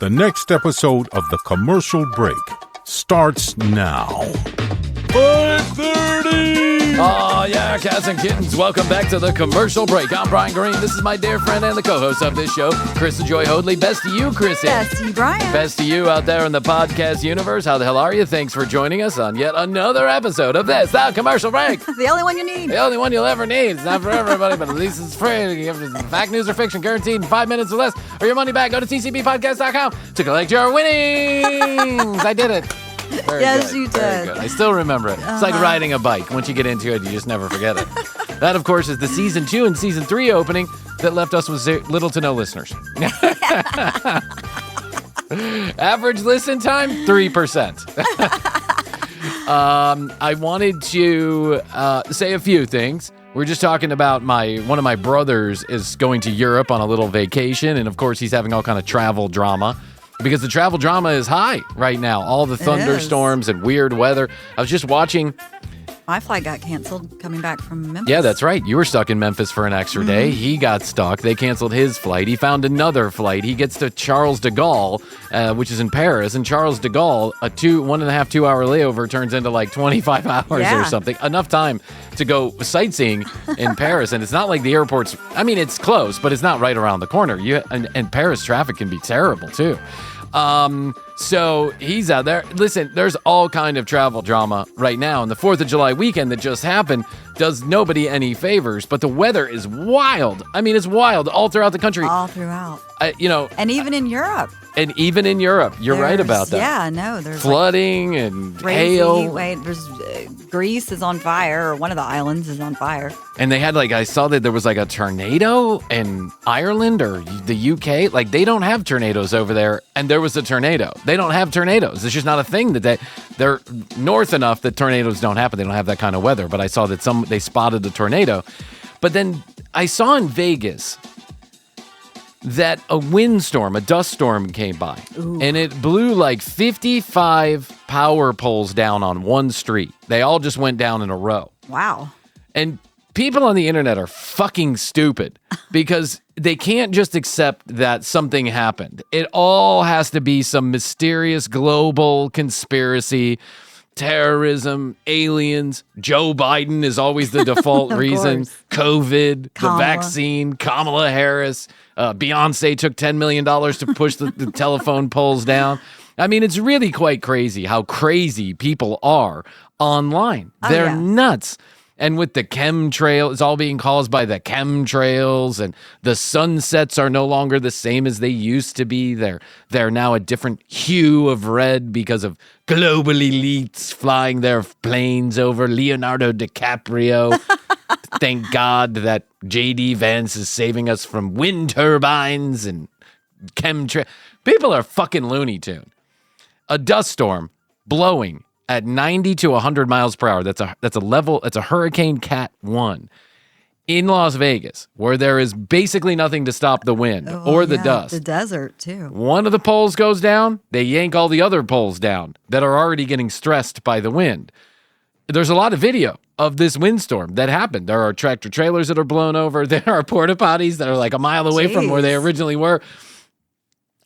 The next episode of The Commercial Break starts now. FIIIVE THIRTY! Oh, yeah, cats and kittens. Welcome back to The Commercial Break. I'm Bryan Green. This is my dear friend and the co-host of this show, Krissy Joy Hoadley. Best to you, Krissy. Best to you, Bryan. Best to you out there in the podcast universe. How the hell are you? Thanks for joining us on yet another episode of this, The Commercial Break. The only one you need. The only one you'll ever need. It's not for everybody, but at least it's free. Fact, news, or fiction, guaranteed in 5 minutes or less, or your money back. Go to tcbpodcast.com to collect your winnings. I did it. Very yes, good. you Very did. good. I still remember it. It's like riding a bike. Once you get into it, you just never forget it. That, of course, is the Season 2 and Season 3 opening that left us with little to no listeners. Average listen time, 3%. I wanted to say a few things. We're just talking about one of my brothers is going to Europe on a little vacation, and of course he's having all kind of travel drama because the travel drama is high right now. All the thunderstorms and weird weather. I was just watching. My flight got canceled coming back from Memphis. Yeah, that's right. You were stuck in Memphis for an extra day. He got stuck. They canceled his flight. He found another flight. He gets to Charles de Gaulle, which is in Paris. And Charles de Gaulle, a 1.5, 2 hour layover turns into like 25 hours or something. Enough time to go sightseeing in Paris. And it's not like the airport's, I mean, it's close, but it's not right around the corner. And Paris traffic can be terrible too. So he's out there. Listen, there's all kind of travel drama right now. And the 4th of July weekend that just happened does nobody any favors, but the weather is wild. I mean, it's wild all throughout the country. All throughout. And even in Europe. And even in Europe. You're right about that. Yeah, no, there's flooding and crazy hail. heat wave. There's Greece is on fire, or one of the islands is on fire. And they had I saw that there was a tornado in Ireland or the UK. They don't have tornadoes over there, and there was a tornado. They don't have tornadoes. It's just not a thing that they're north enough that tornadoes don't happen. They don't have that kind of weather. But I saw that they spotted a tornado. But then I saw in Vegas that a windstorm, a dust storm came by. Ooh. And it blew 55 power poles down on one street. They all just went down in a row. Wow. And people on the internet are fucking stupid because they can't just accept that something happened. It all has to be some mysterious global conspiracy, terrorism, aliens. Joe Biden is always the default reason. COVID, the vaccine, Kamala Harris. Beyonce took $10 million to push the telephone poles down. I mean, it's really quite crazy how crazy people are online. They're nuts. And with the chemtrail, it's all being caused by the chemtrails, and the sunsets are no longer the same as they used to be. They're now a different hue of red because of global elites flying their planes over Leonardo DiCaprio. Thank God that J.D. Vance is saving us from wind turbines and chemtrail. People are fucking Looney Tune. A dust storm blowing at 90 to 100 miles per hour. That's a Hurricane Cat 1 in Las Vegas, where there is basically nothing to stop the wind or the dust. The desert, too. One of the poles goes down, they yank all the other poles down that are already getting stressed by the wind. There's a lot of video of this windstorm that happened. There are tractor trailers that are blown over. There are porta potties that are a mile away from where they originally were.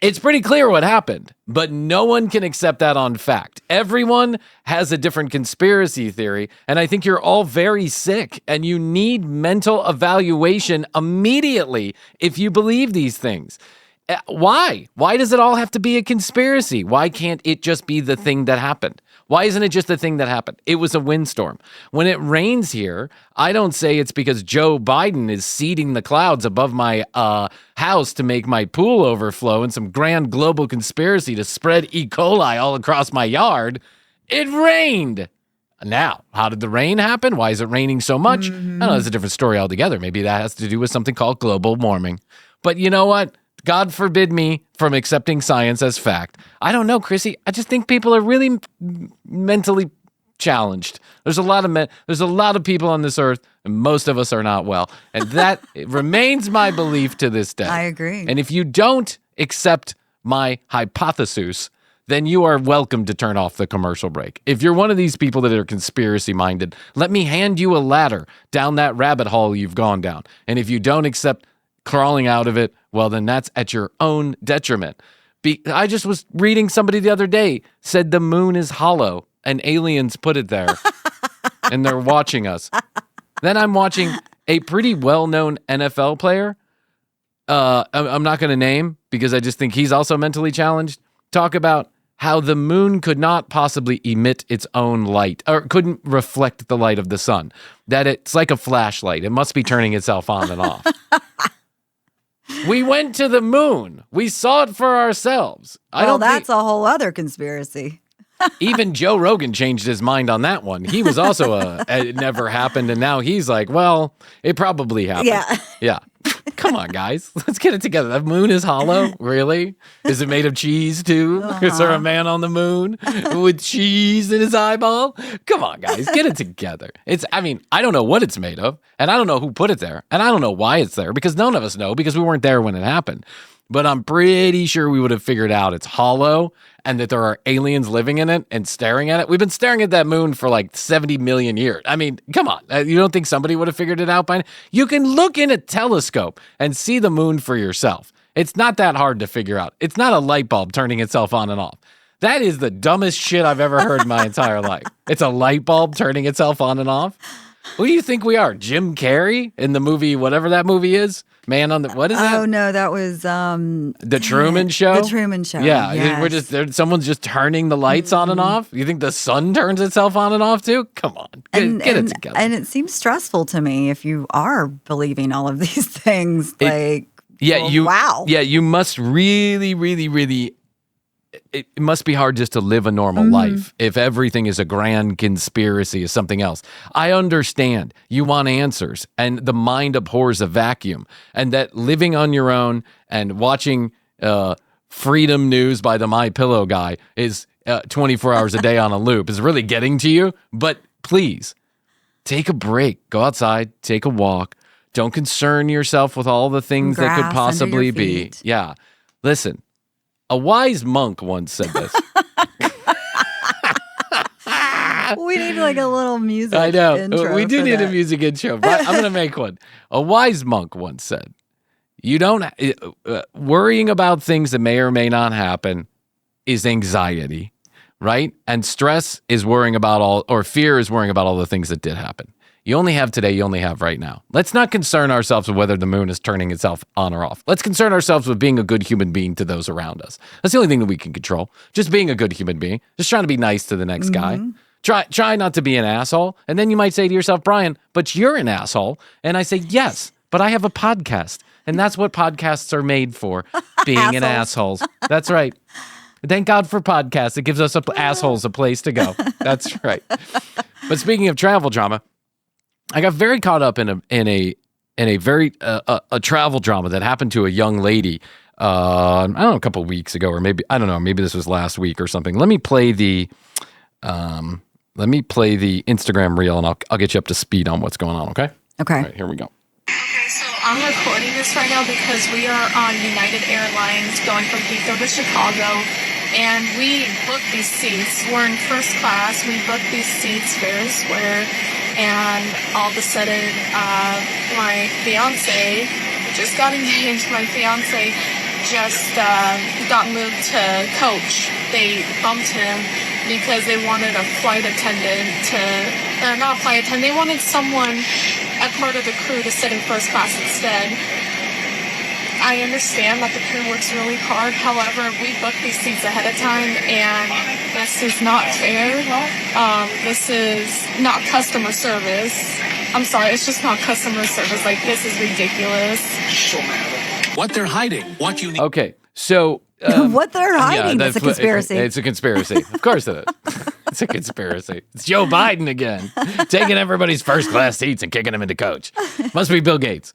It's pretty clear what happened, but no one can accept that on fact. Everyone has a different conspiracy theory, and I think you're all very sick, and you need mental evaluation immediately if you believe these things. Why? Why does it all have to be a conspiracy? Why can't it just be the thing that happened? Why isn't it just the thing that happened? It was a windstorm. When it rains here, I don't say it's because Joe Biden is seeding the clouds above my house to make my pool overflow and some grand global conspiracy to spread E. coli all across my yard. It rained. Now, how did the rain happen? Why is it raining so much? I don't know. It's a different story altogether. Maybe that has to do with something called global warming. But you know what? God forbid me from accepting science as fact. I don't know, Krissy. I just think people are really mentally challenged. There's a lot of people on this earth, and most of us are not well. And that remains my belief to this day. I agree. And if you don't accept my hypothesis, then you are welcome to turn off the commercial break. If you're one of these people that are conspiracy-minded, let me hand you a ladder down that rabbit hole you've gone down. And if you don't accept crawling out of it, well, then that's at your own detriment. I just was reading somebody the other day said the moon is hollow and aliens put it there and they're watching us. Then I'm watching a pretty well-known NFL player. I'm not going to name because I just think he's also mentally challenged. Talk about how the moon could not possibly emit its own light or couldn't reflect the light of the sun. That it's like a flashlight. It must be turning itself on and off. We went to the moon. We saw it for ourselves. That's a whole other conspiracy. Even Joe Rogan changed his mind on that one. He was also it never happened, and now he's like, well, it probably happened. Yeah. Come on, guys. Let's get it together. The moon is hollow? Really? Is it made of cheese, too? Is there a man on the moon with cheese in his eyeball? Come on, guys. Get it together. I don't know what it's made of, and I don't know who put it there, and I don't know why it's there, because none of us know, because we weren't there when it happened. But I'm pretty sure we would have figured out it's hollow and that there are aliens living in it and staring at it. We've been staring at that moon for like 70 million years. I mean, come on. You don't think somebody would have figured it out by now? You can look in a telescope and see the moon for yourself. It's not that hard to figure out. It's not a light bulb turning itself on and off. That is the dumbest shit I've ever heard in my entire life. It's a light bulb turning itself on and off. Who do you think we are? Jim Carrey in the movie, whatever that movie is? Man on the, what is that? Oh, no, that was... The Truman Show? The Truman Show, Yeah, yes. someone's just turning the lights on and off? You think the sun turns itself on and off too? Come on, get it together. And it seems stressful to me if you are believing all of these things. Wow. Yeah, you must really, really, really... It must be hard just to live a normal life if everything is a grand conspiracy or something else. I understand you want answers and the mind abhors a vacuum, and that living on your own and watching Freedom News by the My Pillow guy is 24 hours a day on a loop is really getting to you. But please take a break, go outside, take a walk. Don't concern yourself with all the things that could possibly be. Yeah. Listen. A wise monk once said this. We need like a little music I know. intro We do for need that. a music intro, but I'm going to make one. A wise monk once said, you don't, worrying about things that may or may not happen is anxiety, right? And stress is worrying about fear is worrying about all the things that did happen. You only have today, you only have right now. Let's not concern ourselves with whether the moon is turning itself on or off. Let's concern ourselves with being a good human being to those around us. That's the only thing that we can control. Just being a good human being. Just trying to be nice to the next guy. Try not to be an asshole. And then you might say to yourself, Bryan, but you're an asshole. And I say, yes, but I have a podcast. And that's what podcasts are made for, being an assholes. That's right. Thank God for podcasts. It gives us assholes a place to go. That's right. But speaking of travel drama, I got very caught up in a very travel drama that happened to a young lady. I don't know, a couple of weeks ago, or maybe I don't know, maybe this was last week or something. Let me play the Instagram reel, and I'll get you up to speed on what's going on. Okay. Okay. All right, here we go. Okay, so I'm recording this right now because we are on United Airlines going from Heathrow to Chicago, and we booked these seats. We're in first class. We booked these seats fair and square. And all of a sudden, my fiance just got engaged. My fiance just got moved to coach. They bumped him because they wanted a flight attendant not a flight attendant. They wanted someone, a part of the crew, to sit in first class instead. I understand that the crew works really hard. However, we booked these seats ahead of time, and this is not fair. This is not customer service. I'm sorry, it's just not customer service. Like, this is ridiculous. What they're hiding, what you need. Okay, so what they're hiding? It's a conspiracy. It's a conspiracy. Of course it is. It's a conspiracy. It's Joe Biden again, taking everybody's first class seats and kicking them into coach. Must be Bill Gates.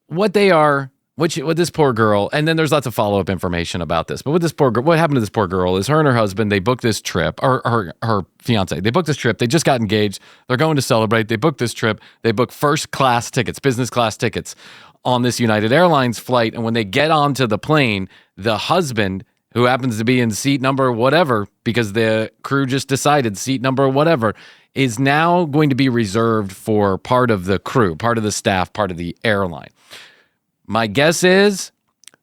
What this poor girl, and then there's lots of follow-up information about this, but what happened to this poor girl is her and her husband, they booked this trip, or her fiance, they booked this trip, they just got engaged, they're going to celebrate, they booked this trip, they booked first class tickets, business class tickets on this United Airlines flight, and when they get onto the plane, the husband, who happens to be in seat number whatever, because the crew just decided seat number whatever, is now going to be reserved for part of the crew, part of the staff, part of the airline. My guess is,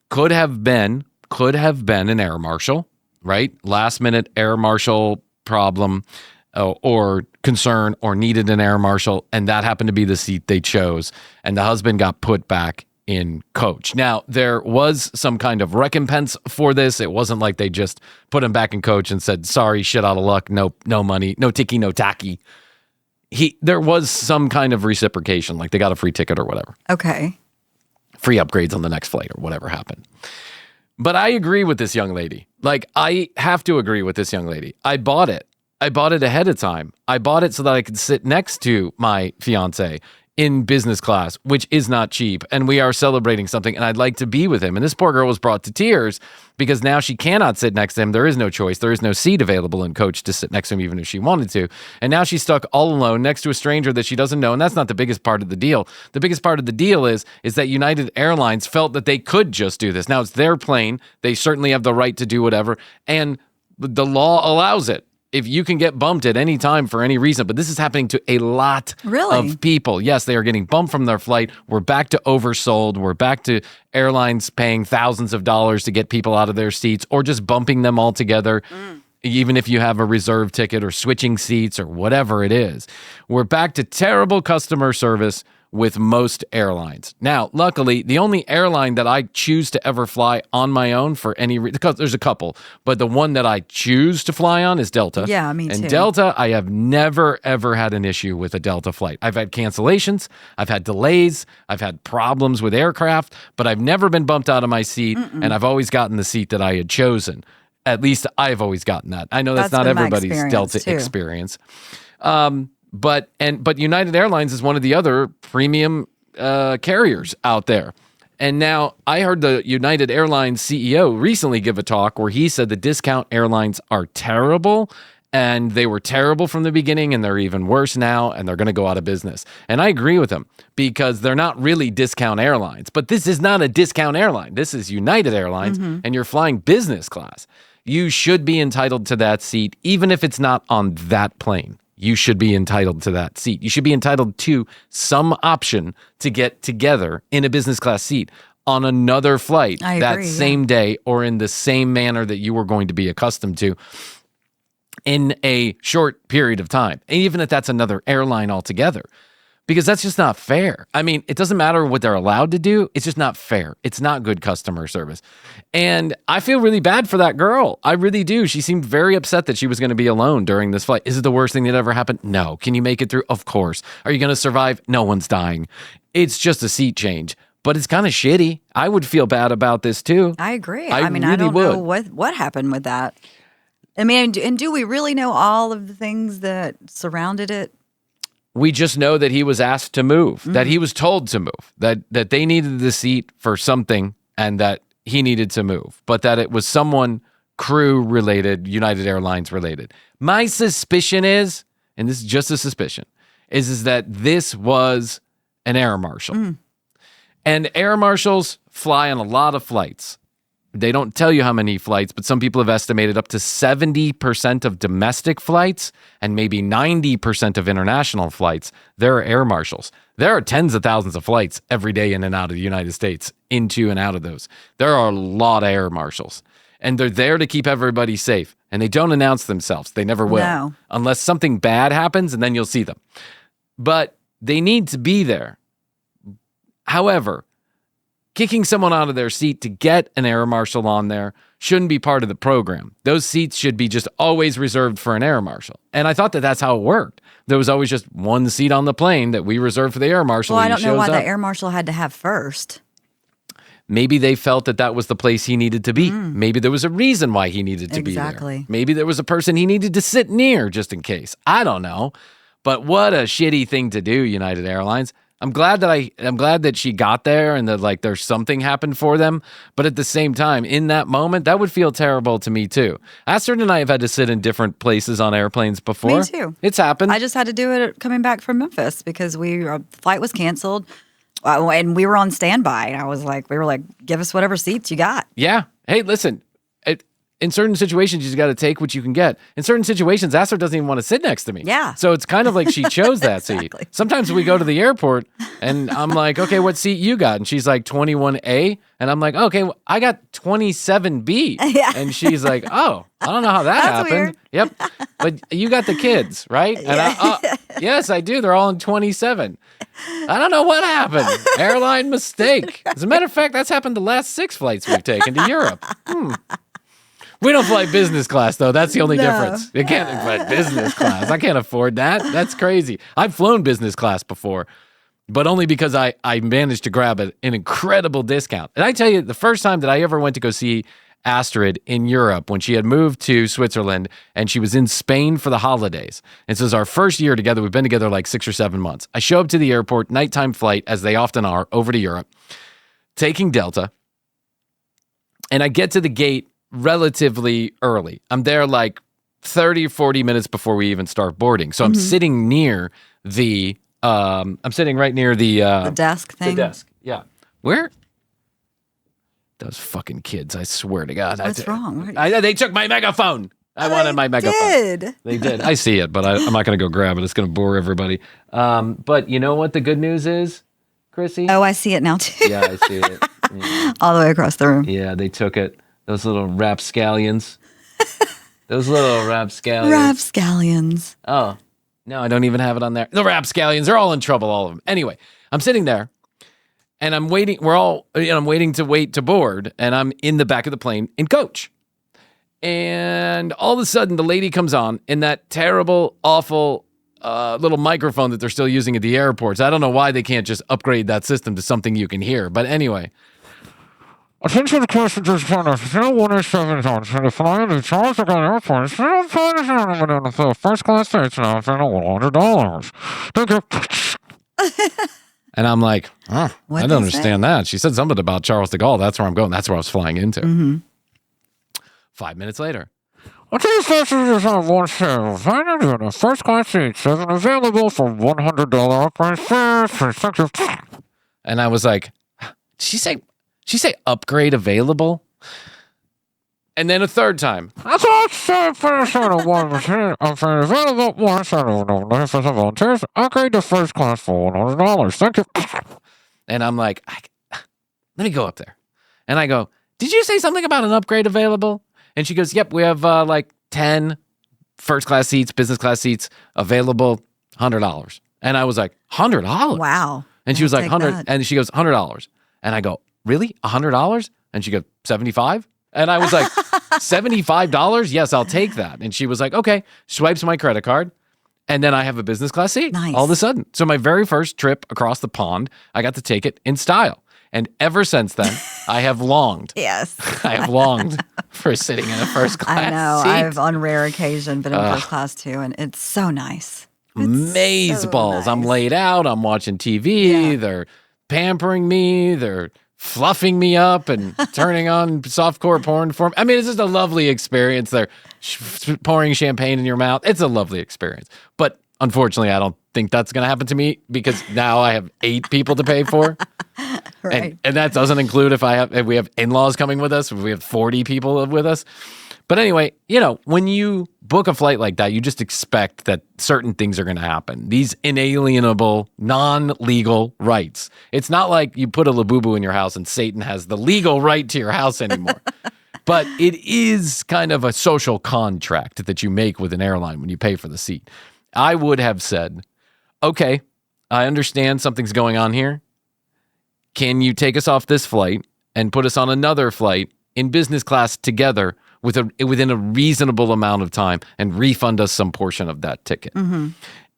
could have been could have been an air marshal, right? Last minute air marshal problem or concern or needed an air marshal. And that happened to be the seat they chose. And the husband got put back in coach. Now, there was some kind of recompense for this. It wasn't like they just put him back in coach and said, sorry, shit out of luck, no money, no ticky, no tacky. There was some kind of reciprocation, like they got a free ticket or whatever. Okay. Free upgrades on the next flight or whatever happened. But I agree with this young lady. Like, I have to agree with this young lady. I bought it. I bought it ahead of time. I bought it so that I could sit next to my fiance in business class, which is not cheap. And we are celebrating something, and I'd like to be with him. And this poor girl was brought to tears because now she cannot sit next to him. There is no choice. There is no seat available in coach to sit next to him, even if she wanted to. And now she's stuck all alone next to a stranger that she doesn't know. And that's not the biggest part of the deal. The biggest part of the deal is that United Airlines felt that they could just do this. Now it's their plane. They certainly have the right to do whatever. And the law allows it. If you can get bumped at any time for any reason, but this is happening to a lot of people. Yes, they are getting bumped from their flight. We're back to oversold. We're back to airlines paying thousands of dollars to get people out of their seats or just bumping them altogether, even if you have a reserve ticket or switching seats or whatever it is. We're back to terrible customer service with most airlines. Now, luckily, the only airline that I choose to ever fly on my own for any reason, because there's a couple, but the one that I choose to fly on is Delta. Yeah, me too. And Delta, I have never, ever had an issue with a Delta flight. I've had cancellations, I've had delays, I've had problems with aircraft, but I've never been bumped out of my seat, and I've always gotten the seat that I had chosen. At least I've always gotten that. I know that's not everybody's Delta experience. But United Airlines is one of the other premium carriers out there. And now I heard the United Airlines CEO recently give a talk where he said the discount airlines are terrible and they were terrible from the beginning and they're even worse now and they're going to go out of business. And I agree with him because they're not really discount airlines. But this is not a discount airline. This is United Airlines and you're flying business class. You should be entitled to that seat even if it's not on that plane. You should be entitled to that seat. You should be entitled to some option to get together in a business class seat on another flight same day or in the same manner that you were going to be accustomed to in a short period of time, even if that's another airline altogether. Because that's just not fair. I mean, it doesn't matter what they're allowed to do. It's just not fair. It's not good customer service. And I feel really bad for that girl. I really do. She seemed very upset that she was going to be alone during this flight. Is it the worst thing that ever happened? No. Can you make it through? Of course. Are you going to survive? No one's dying. It's just a seat change. But it's kind of shitty. I would feel bad about this too. I agree. I mean, really I don't would. know what happened with that. I mean, and do we really know all of the things that surrounded it? We just know that he was asked to move, that he was told to move, that they needed the seat for something and that he needed to move, but that it was someone crew related, United Airlines related. My suspicion is, and this is just a suspicion, is that this was an air marshal. And air marshals fly on a lot of flights. They don't tell you how many flights, but some people have estimated up to 70% of domestic flights and maybe 90% of international flights, there are air marshals. There are tens of thousands of flights every day in and out of the United States, into and out of those. There are a lot of air marshals, and they're there to keep everybody safe, and they don't announce themselves. They never will, No. unless something bad happens, and then you'll see them. But they need to be there. However, kicking someone out of their seat to get an air marshal on there shouldn't be part of the program. Those seats should be just always reserved for an air marshal. And I thought that that's how it worked. There was always just one seat on the plane that we reserved for the air marshal. Well, I don't know why the air marshal had to have first. Maybe they felt that that was the place he needed to be. Maybe there was a reason why he needed to be there. Maybe there was a person he needed to sit near just in case. I don't know. But what a shitty thing to do, United Airlines. I'm glad that she got there and that like there's something happened for them. But at the same time, in that moment, that would feel terrible to me too. Astrid and I have had to sit in different places on airplanes before. Me too. It's happened. I just had to do it coming back from Memphis because our flight was canceled and we were on standby. And we were like, give us whatever seats you got. Yeah. Hey, listen, in certain situations, you just got to take what you can get. In certain situations, Astrid doesn't even want to sit next to me. Yeah. So it's kind of like she chose that seat. Sometimes we go to the airport and I'm like, okay, what seat you got? And she's like 21A. And I'm like, okay, well, I got 27B. Yeah. And she's like, oh, I don't know how that That's happened. Yep. But you got the kids, right? And yes, I do. They're all in 27. I don't know what happened. Airline mistake. As a matter of fact, that's happened the last 6 flights we've taken to Europe. We don't fly business class, though. That's the only difference. You can't fly business class. I can't afford that. That's crazy. I've flown business class before, but only because I managed to grab an incredible discount. And I tell you, the first time that I ever went to go see Astrid in Europe, when she had moved to Switzerland and she was in Spain for the holidays. And so it's our first year together. We've been together like 6 or 7 months. I show up to the airport, nighttime flight, as they often are, over to Europe, taking Delta. And I get to the gate relatively early. I'm there like 30, 40 minutes before we even start boarding. So I'm sitting near the, I'm sitting right near the desk thing. The desk, yeah. Where? Those fucking kids, I swear to God. What's wrong? They took my megaphone. I wanted my megaphone. They did. I see it, but I'm not going to go grab it. It's going to bore everybody. But you know what the good news is, Krissy? Oh, I see it now too. Yeah, I see it. Yeah. All the way across the room. Yeah, they took it. Those little rapscallions. Those little rapscallions. Rapscallions. Oh, no, I don't even have it on there. The rapscallions are all in trouble, all of them. Anyway, I'm sitting there and I'm waiting. I'm waiting to wait to board, and I'm in the back of the plane in coach. And all of a sudden, the lady comes on in that terrible, awful little microphone that they're still using at the airports. I don't know why they can't just upgrade that system to something you can hear. But anyway. Attention passengers, pilots, 187 tons to the flight of Charles de Gaulle Airport. The first class seats now for $100. Thank you. And I'm like, I don't understand that. She said something about Charles de Gaulle. That's where I'm going. That's where I was flying into. 5 minutes later. Attention passengers on 175, the first class seats available for $100 upgrade fares. Thank you. And I was like, she say upgrade available? And then a third time. That's all available. One set of volunteers. Upgrade to first class for $100. Thank you. And I'm like, let me go up there. And I go, did you say something about an upgrade available? And she goes, yep, we have like 10 first class seats, business class seats available, $100. And I was like, $100? Wow. And she was like, 100. And she goes, $100. And I go, really? $100? And she goes, 75? And I was like, $75? Yes, I'll take that. And she was like, okay. Swipes my credit card. And then I have a business class seat all of a sudden. So my very first trip across the pond, I got to take it in style. And ever since then, I have longed. Yes. I have longed for sitting in a first class I know. seat. I've on rare occasion been in first class too, and it's so nice. Maze balls. I'm laid out. I'm watching TV. Yeah. They're pampering me. They're fluffing me up and turning on softcore porn for me. I mean, it's just a lovely experience. They're pouring champagne in your mouth. It's a lovely experience. But unfortunately, I don't think that's going to happen to me because now I have 8 people to pay for. Right. And that doesn't include if we have in-laws coming with us, if we have 40 people with us. But anyway, when you book a flight like that, you just expect that certain things are going to happen. These inalienable, non-legal rights. It's not like you put a Labubu in your house and Satan has the legal right to your house anymore. But it is kind of a social contract that you make with an airline when you pay for the seat. I would have said, okay, I understand something's going on here. Can you take us off this flight and put us on another flight in business class together within a reasonable amount of time and refund us some portion of that ticket?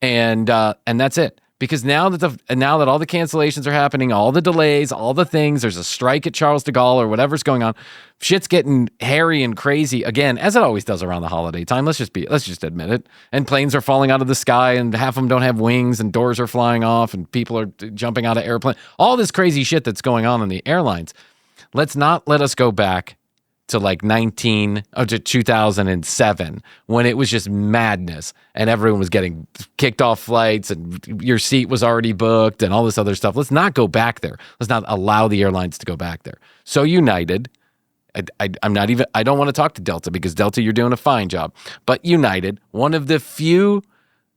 And that's it. Because now that all the cancellations are happening, all the delays, all the things, there's a strike at Charles de Gaulle or whatever's going on, shit's getting hairy and crazy again, as it always does around the holiday time. Let's just admit it. And planes are falling out of the sky, and half of them don't have wings, and doors are flying off, and people are jumping out of airplanes. All this crazy shit that's going on in the airlines. Let's not let us go back to like 2007 when it was just madness and everyone was getting kicked off flights and your seat was already booked and all this other stuff. Let's not go back there. Let's not allow the airlines to go back there. So United I'm not even, I don't want to talk to Delta because Delta, you're doing a fine job. But United, one of the few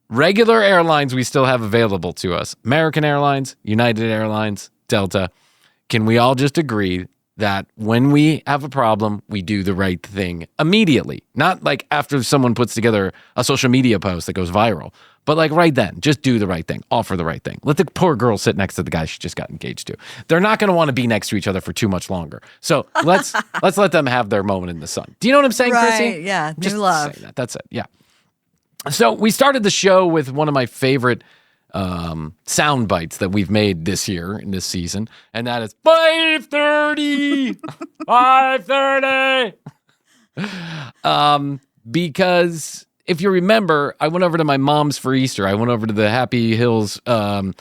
regular airlines we still have available to us, American Airlines, United Airlines, Delta, can we all just agree that when we have a problem, we do the right thing immediately? Not like after someone puts together a social media post that goes viral, but like right then, just do the right thing, offer the right thing. Let the poor girl sit next to the guy she just got engaged to. They're not going to want to be next to each other for too much longer. So let's let them have their moment in the sun. Do you know what I'm saying, Right, Krissy? yeah, Just new love. saying that. That's it, yeah. So we started the show with one of my favorite sound bites that we've made this year in this season, and that is 5:30, 5:30. Because if you remember, I went over to my mom's for Easter. I went over to the Happy Hills home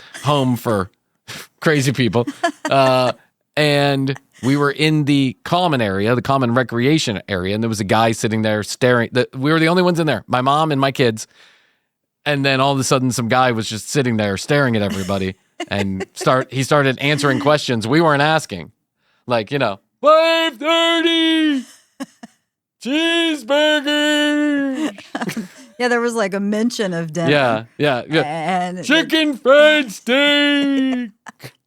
for crazy people, and we were in the common area, the common recreation area, and there was a guy sitting there staring. We were the only ones in there, my mom and my kids. And then all of a sudden, some guy was just sitting there staring at everybody, and he started answering questions we weren't asking, like 5:30 cheeseburgers. Yeah, there was like a mention of dinner. Yeah. And Chicken fried steak.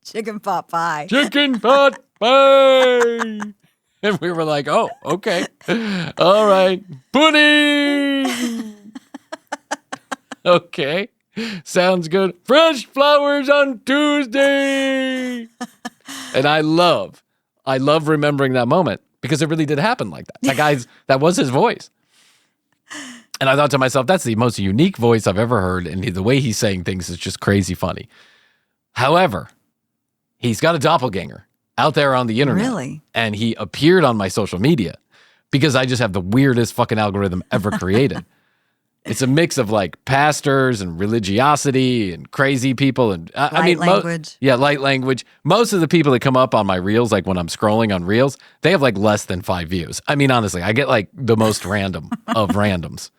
chicken pot pie. Chicken pot pie. And we were like, oh, okay. All right. Pudding. Okay. Sounds good. Fresh flowers on Tuesday. And I love remembering that moment because it really did happen like that. That was his voice. And I thought to myself, that's the most unique voice I've ever heard. And the way he's saying things is just crazy funny. However, he's got a doppelganger out there on the internet. Really? And he appeared on my social media because I just have the weirdest fucking algorithm ever created. It's a mix of like pastors and religiosity and crazy people and Light language. Light language. Most of the people that come up on my reels, like when I'm scrolling on reels, they have like less than 5 views. I mean, honestly, I get like the most random of randoms.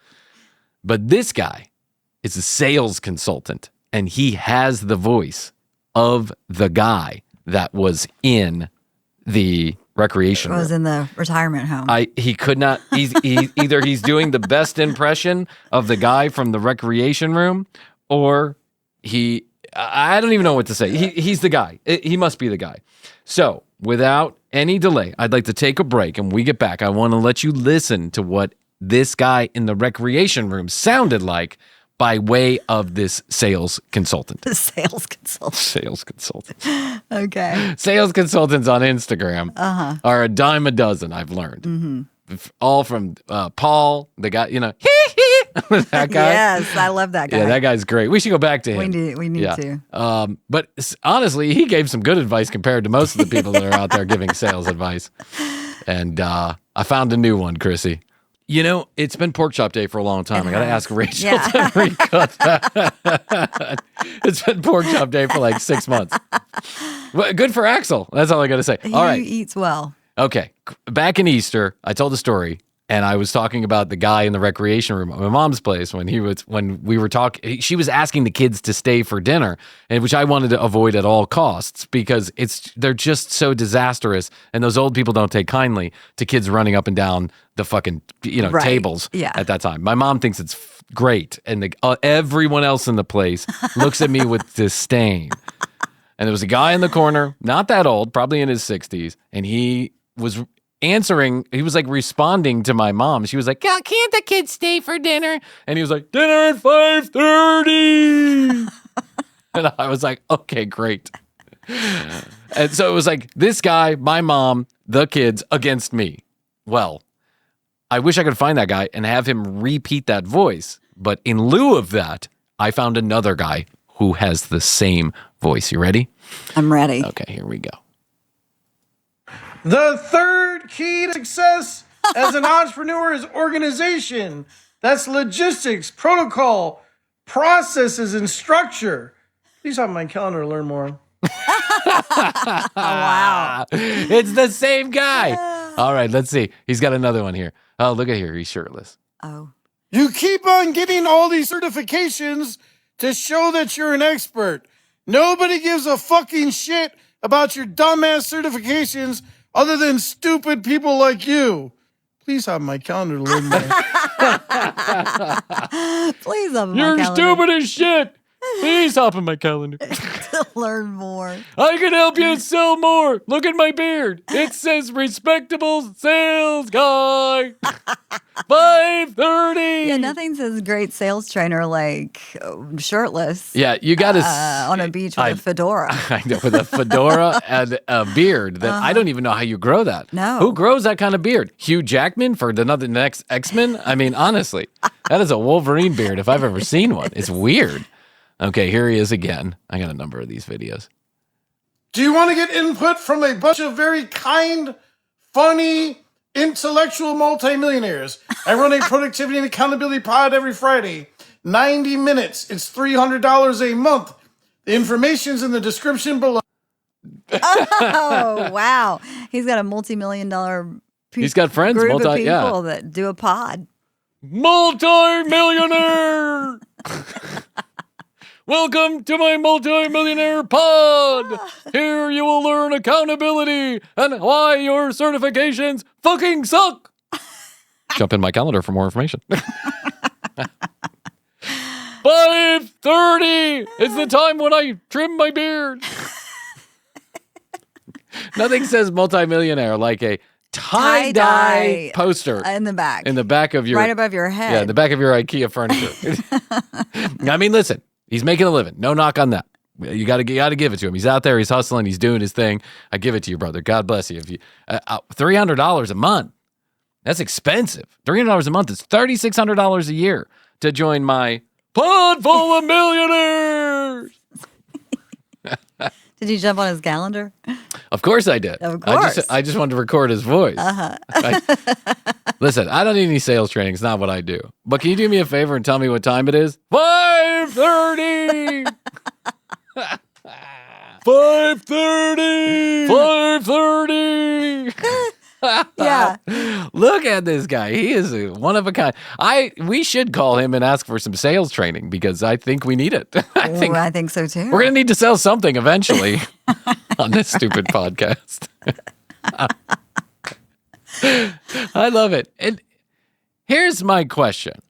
But this guy is a sales consultant, and he has the voice of the guy that was in the recreation room. Was in the retirement home. He could not. Either he's doing the best impression of the guy from the recreation room, or I don't even know what to say. He's the guy. He must be the guy. So without any delay, I'd like to take a break, and when we get back, I want to let you listen to what this guy in the recreation room sounded like by way of this sales consultant. The sales consultant. Sales consultant. Okay. Sales consultants on Instagram are a dime a dozen, I've learned. Mm-hmm. All from Paul, the guy, that guy. Yes, I love that guy. Yeah, that guy's great. We should go back to him. We need to. But honestly, he gave some good advice compared to most of the people that are out there giving sales advice. And I found a new one, Krissy. It's been pork chop day for a long time. I got to ask Rachel to recut that. It's been pork chop day for like 6 months. Well, good for Axel. That's all I got to say. All right. He eats well. Okay. Back in Easter, I told a story, and I was talking about the guy in the recreation room at my mom's place when we were talking. She was asking the kids to stay for dinner, and which I wanted to avoid at all costs because they're just so disastrous, and those old people don't take kindly to kids running up and down the fucking Right. tables at that time. My mom thinks it's great, and everyone else in the place looks at me with disdain. And there was a guy in the corner, not that old, probably in his 60s, and he was answering, he was like responding to my mom. She was like, can't the kids stay for dinner? And he was like, dinner at 5:30. And I was like, okay, great. And so it was like this guy, my mom, the kids against me. Well, I wish I could find that guy and have him repeat that voice. But in lieu of that, I found another guy who has the same voice. You ready? I'm ready. Okay, here we go. The third key to success as an entrepreneur is organization. That's logistics, protocol, processes, and structure. Please have my calendar to learn more. Wow. It's the same guy. All right, let's see. He's got another one here. Oh, look at here. He's shirtless. Oh. You keep on getting all these certifications to show that you're an expert. Nobody gives a fucking shit about your dumbass certifications. other than stupid people like you. Please have my calendar to learn more. Please have my You're calendar stupid as shit. Please hop in my calendar. to learn more. I can help you sell more. Look at my beard. It says respectable sales guy. 5:30. Yeah, nothing says great sales trainer like shirtless. Yeah, you got to on a beach with a fedora. I know, with a fedora and a beard that I don't even know how you grow that. No. Who grows that kind of beard? Hugh Jackman for the next X-Men? I mean, honestly, that is a Wolverine beard if I've ever seen one. It's weird. Okay, here he is again. I got a number of these videos. Do you want to get input from a bunch of very kind, funny, intellectual multimillionaires? I run a productivity and accountability pod every Friday. 90 minutes. It's $300 a month. The information's in the description below. Oh, wow. He's got a multi-million-dollar He's got friends, group of people that do a pod. Multi-millionaire! Welcome to my multi-millionaire pod. Here you will learn accountability and why your certifications fucking suck. Jump in my calendar for more information. 5:30 is the time when I trim my beard. Nothing says multi-millionaire like a tie-dye poster in the back. In the back of your... Right above your head. Yeah, in the back of your IKEA furniture. I mean, listen, he's making a living. No knock on that. You got to give it to him. He's out there. He's hustling. He's doing his thing. I give it to you, brother. God bless you. If you $300 a month, that's expensive. $300 a month is $3,600 a year to join my pod full of millionaires. Did you jump on his calendar? Of course I did. Of course. I just wanted to record his voice. Listen, I don't need any sales training. It's not what I do. But can you do me a favor and tell me what time it is? 5:30. 5:30. 5:30. Yeah. Look at this guy. He is one of a kind. We should call him and ask for some sales training because I think we need it. I think so too. We're going to need to sell something eventually on this stupid podcast. I love it. And here's my question.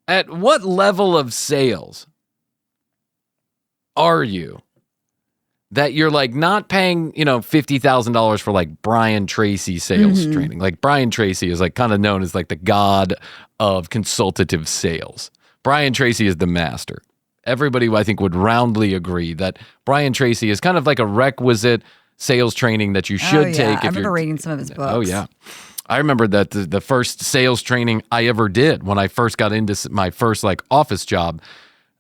At what level of sales are you that you're like not paying, $50,000 for like Bryan Tracy sales training? Like Bryan Tracy is like kind of known as like the god of consultative sales. Bryan Tracy is the master. Everybody, I think, would roundly agree that Bryan Tracy is kind of like a requisite sales training that you should take. I remember reading some of his books. Oh, yeah. I remember that the first sales training I ever did when I first got into my first like office job,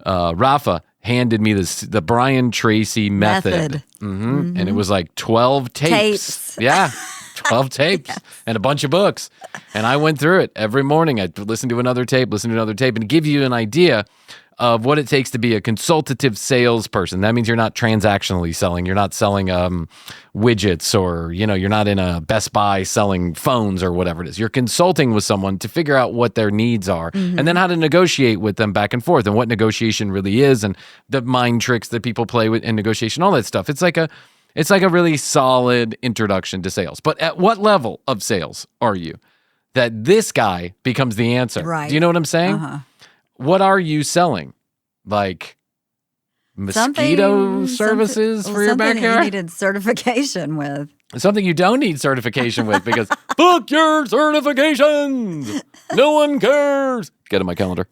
Rafa handed me the Bryan Tracy method. And it was like 12 tapes. Yeah. 12 tapes and a bunch of books. And I went through it every morning. I'd listen to another tape, and give you an idea of what it takes to be a consultative salesperson. That means you're not transactionally selling. You're not selling widgets or, you're not in a Best Buy selling phones or whatever it is. You're consulting with someone to figure out what their needs are and then how to negotiate with them back and forth and what negotiation really is and the mind tricks that people play with in negotiation, all that stuff. It's like a really solid introduction to sales. But at what level of sales are you that this guy becomes the answer? Right. Do you know what I'm saying? What are you selling? Like mosquito services for your backyard? Something you needed certification with. Something you don't need certification with because book your certifications. No one cares. Get in my calendar.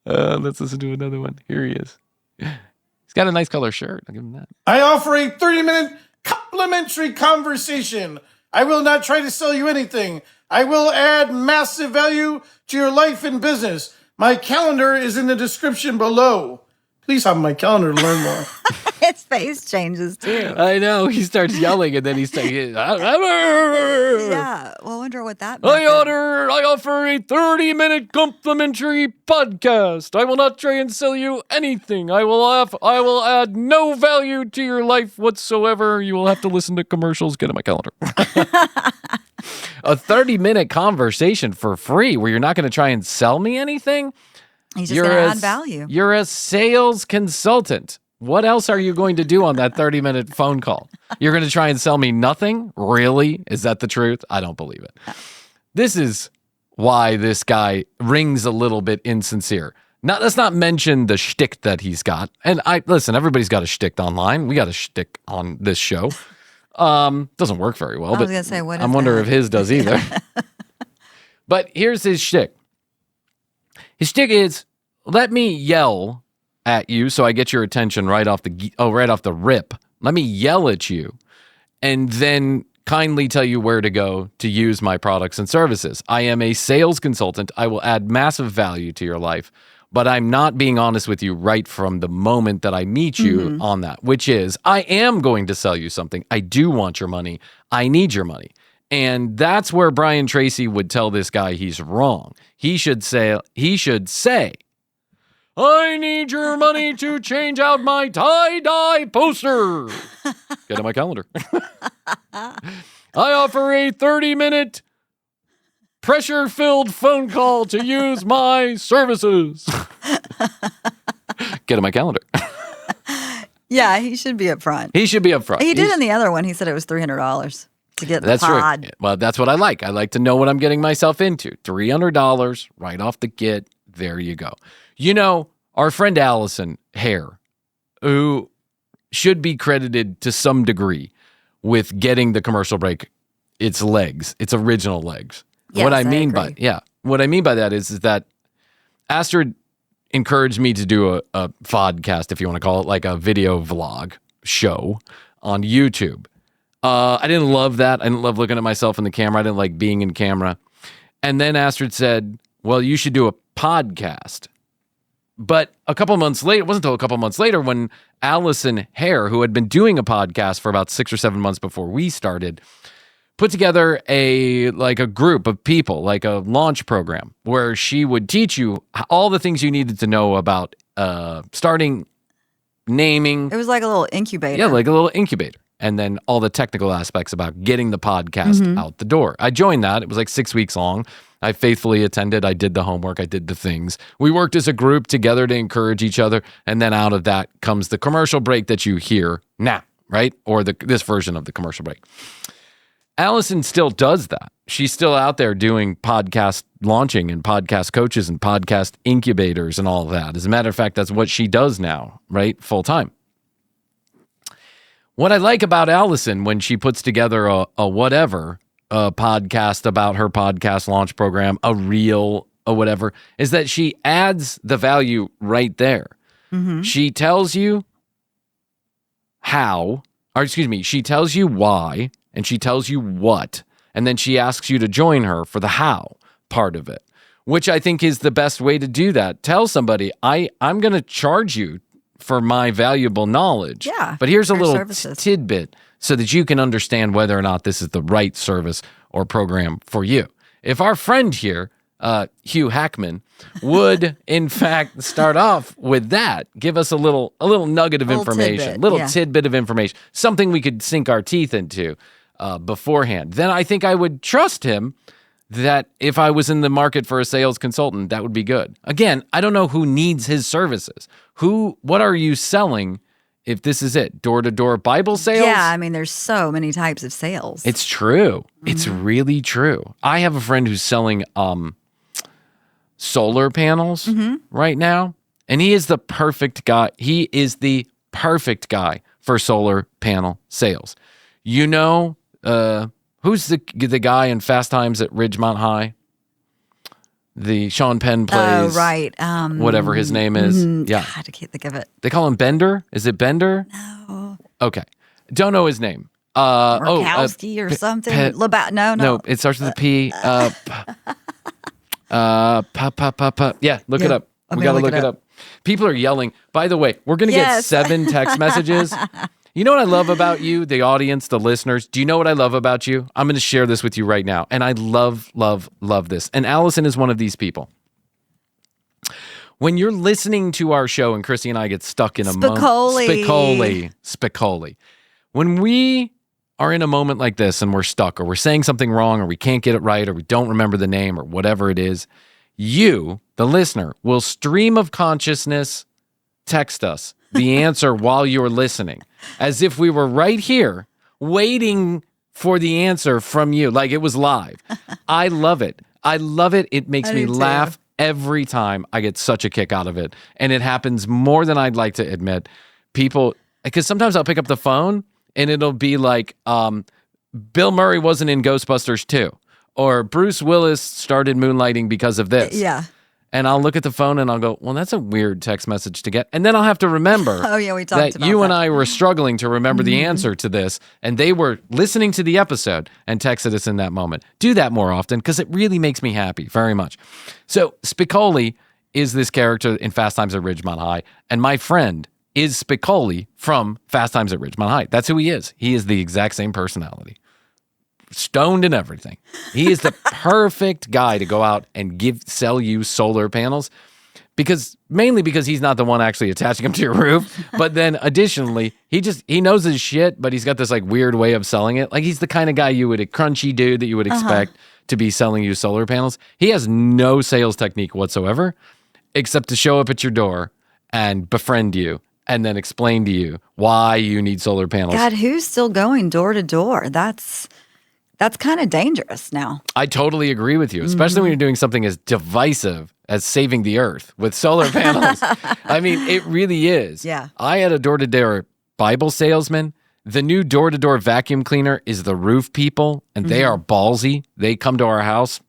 Let's listen to another one. Here he is. He's got a nice color shirt. I'll give him that. I offer a 30-minute complimentary conversation. I will not try to sell you anything. I will add massive value to your life and business. My calendar is in the description below. Please have my calendar to learn more. His face changes too. I know. He starts yelling and then he's saying, Yeah. Well, I wonder what that meant. I offer a 30-minute complimentary podcast. I will not try and sell you anything. I will add no value to your life whatsoever. You will have to listen to commercials. Get in my calendar. A 30-minute conversation for free where you're not going to try and sell me anything? He's just going to add value. You're a sales consultant. What else are you going to do on that 30-minute phone call? You're going to try and sell me nothing? Really? Is that the truth? I don't believe it. This is why this guy rings a little bit insincere. Let's not mention the shtick that he's got. And listen, everybody's got a shtick online. We got a shtick on this show. Doesn't work very well. I was going to say, what is I wonder that? if his does either. But here's his shtick. His shtick is, let me yell at you so I get your attention right off the rip. Let me yell at you and then kindly tell you where to go to use my products and services. I am a sales consultant. I will add massive value to your life, but I'm not being honest with you right from the moment that I meet you on that, which is I am going to sell you something. I do want your money. I need your money. And that's where Bryan Tracy would tell this guy he's wrong. He should say, I need your money to change out my tie-dye poster. Get on my calendar. I offer a 30-minute pressure-filled phone call to use my services. Get on my calendar. Yeah, he should be up front. He should be up front. He did in the other one. He said it was $300 to get the That's pod. right. Well, that's what I like. I like to know what I'm getting myself into. $300 right off the get. There you go. You know, our friend Allison Hare, who should be credited to some degree with getting the commercial break its original legs. Yes, what I agree. What I mean by that is that Astrid encouraged me to do a podcast, if you want to call it, like a video vlog show on YouTube. I didn't love that. I didn't love looking at myself in the camera. I didn't like being in camera. And then Astrid said, well, you should do a podcast. But a couple months later, it wasn't until a couple months later when Allison Hare, who had been doing a podcast for about 6 or 7 months before we started, put together a group of people, like a launch program, where she would teach you all the things you needed to know about starting, naming. It was like a little incubator. Yeah, like a little incubator. And then all the technical aspects about getting the podcast out the door. I joined that. It was like 6 weeks long. I faithfully attended. I did the homework. I did the things. We worked as a group together to encourage each other. And then out of that comes the commercial break that you hear now, right? Or this version of the commercial break. Allison still does that. She's still out there doing podcast launching and podcast coaches and podcast incubators and all of that. As a matter of fact, that's what she does now, right? Full time. What I like about Allison when she puts together a podcast about her podcast launch program, a reel, or whatever, is that she adds the value right there. She tells you she tells you why, and she tells you what, and then she asks you to join her for the how part of it, which I think is the best way to do that. Tell somebody, I'm going to charge you for my valuable knowledge. Yeah, but here's a little services. tidbit so that you can understand whether or not this is the right service or program for you. If our friend here, Hugh Hackman, would in fact start off with that, give us a little nugget of information, tidbit of information, something we could sink our teeth into beforehand, then I think I would trust him that if I was in the market for a sales consultant, that would be good. Again, I don't know who needs his services. What are you selling if this is it? Door-to-door Bible sales? Yeah, I mean, there's so many types of sales. It's true. It's really true. I have a friend who's selling solar panels right now, and he is the perfect guy. He is the perfect guy for solar panel sales. You know, who's the guy in Fast Times at Ridgemont High? The Sean Penn plays. Oh, right. Whatever his name is. Yeah. God, I can't think of it. They call him Bender. Is it Bender? No. Okay. Don't know his name. Murkowski or something. No. It starts with a P. Yeah, look it up. We got to look it up. People are yelling. By the way, we're going to get 7 text messages. You know what I love about you, the audience, the listeners? Do you know what I love about you? I'm going to share this with you right now. And I love, love, love this. And Allison is one of these people. When you're listening to our show and Krissy and I get stuck in a moment. Spicoli. When we are in a moment like this and we're stuck or we're saying something wrong or we can't get it right or we don't remember the name or whatever it is, you, the listener, will stream of consciousness text us the answer while you were listening, as if we were right here waiting for the answer from you, like it was live. I love it. I love it. It makes me laugh every time. I get such a kick out of it. And it happens more than I'd like to admit. People, because sometimes I'll pick up the phone and it'll be like, Bill Murray wasn't in Ghostbusters 2, or Bruce Willis started moonlighting because of this. Yeah. And I'll look at the phone and I'll go, well, that's a weird text message to get. And then I'll have to remember we talked about you and that. I were struggling to remember the answer to this, and they were listening to the episode and texted us in that moment. Do that more often, because it really makes me happy very much. So Spicoli is this character in Fast Times at Ridgemont High, and my friend is Spicoli from Fast Times at Ridgemont High. That's who he is. He is the exact same personality. Stoned and everything. He is the perfect guy to go out and sell you solar panels, mainly because he's not the one actually attaching them to your roof. But then additionally, he knows his shit, but he's got this like weird way of selling it. Like he's the kind of guy a crunchy dude that you would expect to be selling you solar panels. He has no sales technique whatsoever, except to show up at your door and befriend you and then explain to you why you need solar panels. God, who's still going door to door? That's kind of dangerous now. I totally agree with you, especially when you're doing something as divisive as saving the earth with solar panels. I mean, it really is. Yeah. I had a door-to-door Bible salesman. The new door-to-door vacuum cleaner is the Roof People, and they are ballsy. They come to our house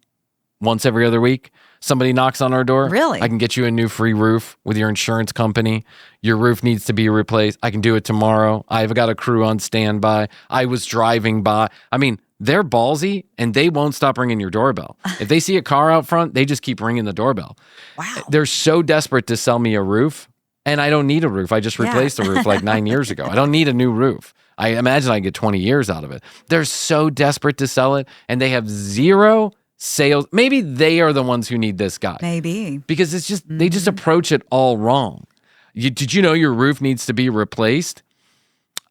once every other week. Somebody knocks on our door. Really? I can get you a new free roof with your insurance company. Your roof needs to be replaced. I can do it tomorrow. I've got a crew on standby. I was driving by. I mean, they're ballsy, and they won't stop ringing your doorbell. If they see a car out front, they just keep ringing the doorbell. Wow. They're so desperate to sell me a roof, and I don't need a roof. I just replaced the roof like 9 years ago. I don't need a new roof. I imagine I get 20 years out of it. They're so desperate to sell it, and they have zero sales. Maybe they are the ones who need this guy. Maybe. Because it's just they just approach it all wrong. Did you know your roof needs to be replaced?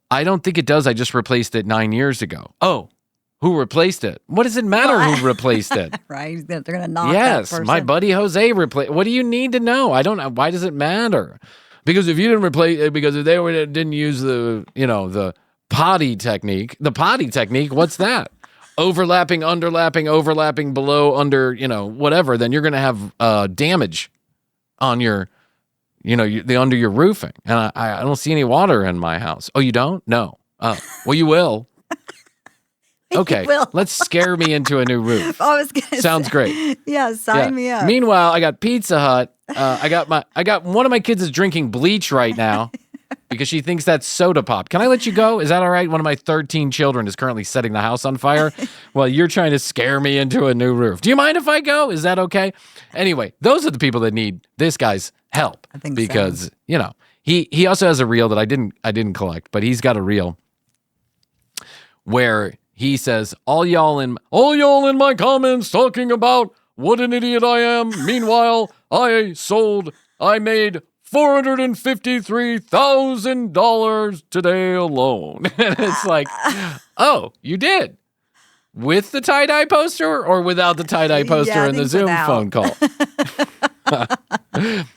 I don't think it does. I just replaced it 9 years ago. Oh. Who replaced it? What does it matter who replaced it? Right? They're going to knock Yes, that person. my buddy Jose replaced. What do you need to know? I don't know. Why does it matter? Because if you didn't replace, because if didn't use the potty technique, what's that? Overlapping, underlapping, overlapping, below, under, whatever. Then you're going to have damage on your, under your roofing. And I don't see any water in my house. Oh, you don't? No. Oh, well, you will. Okay, let's scare me into a new roof. I was gonna Sounds say, great. Yeah, sign me up. Meanwhile, I got Pizza Hut. I got one of my kids is drinking bleach right now because she thinks that's soda pop. Can I let you go? Is that all right? One of my 13 children is currently setting the house on fire while you're trying to scare me into a new roof. Do you mind if I go? Is that okay? Anyway, those are the people that need this guy's help. I think because he also has a reel that I didn't collect, but he's got a reel where he says, all y'all in my comments talking about what an idiot I am. Meanwhile, I made $453,000 today alone. And it's like, oh, you did? With the tie-dye poster or without the tie-dye poster I in the think Zoom without. phone call?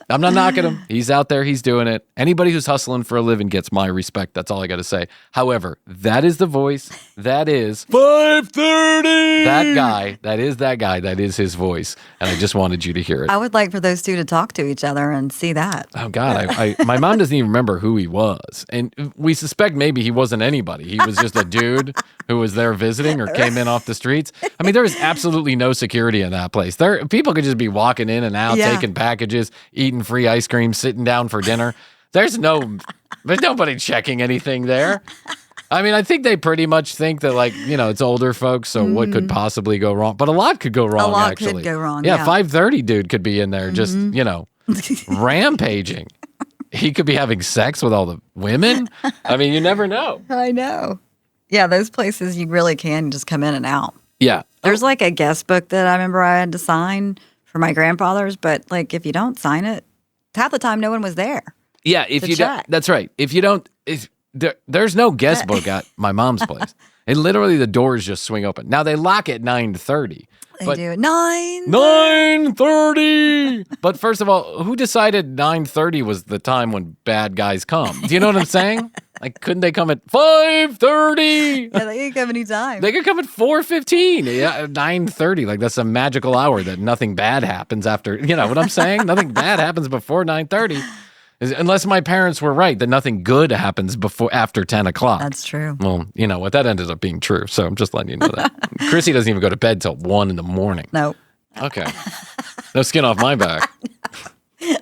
I'm not knocking him. He's out there. He's doing it. Anybody who's hustling for a living gets my respect. That's all I got to say. However, that is the voice. That is 530. That guy. That is that guy. That is his voice. And I just wanted you to hear it. I would like for those two to talk to each other and see that. Oh, God. My mom doesn't even remember who he was. And we suspect maybe he wasn't anybody. He was just a dude who was there visiting or came in off the streets. I mean, there is absolutely no security in that place. People could just be walking in and out, taking packages, eating free ice cream, sitting down for dinner. There's nobody checking anything there. I mean, I think they pretty much think that, it's older folks, so what could possibly go wrong? But a lot could go wrong, actually. A lot could go wrong, Yeah, 530 dude could be in there just, rampaging. He could be having sex with all the women. I mean, you never know. I know. Yeah, those places you really can just come in and out. Yeah. There's like a guest book that I remember I had to sign for my grandfather's, but if you don't sign it, half the time no one was there. Yeah, if you don't, that's right. If you don't, there's no guest book at my mom's place. And literally the doors just swing open. Now they lock at 9:30. They do 9. 9:30. But first of all, who decided 9:30 was the time when bad guys come? Do you know what I'm saying? Like, couldn't they come at 5:30? Yeah, they can come anytime. They could come at 4:15. Yeah, 9:30. Like, that's a magical hour that nothing bad happens after. You know what I'm saying? Nothing bad happens before 9:30. Unless my parents were right that nothing good happens after 10 o'clock. That's true. Well, you know what? That ended up being true. So I'm just letting you know that. Krissy doesn't even go to bed till 1 in the morning. No. Okay. No skin off my back.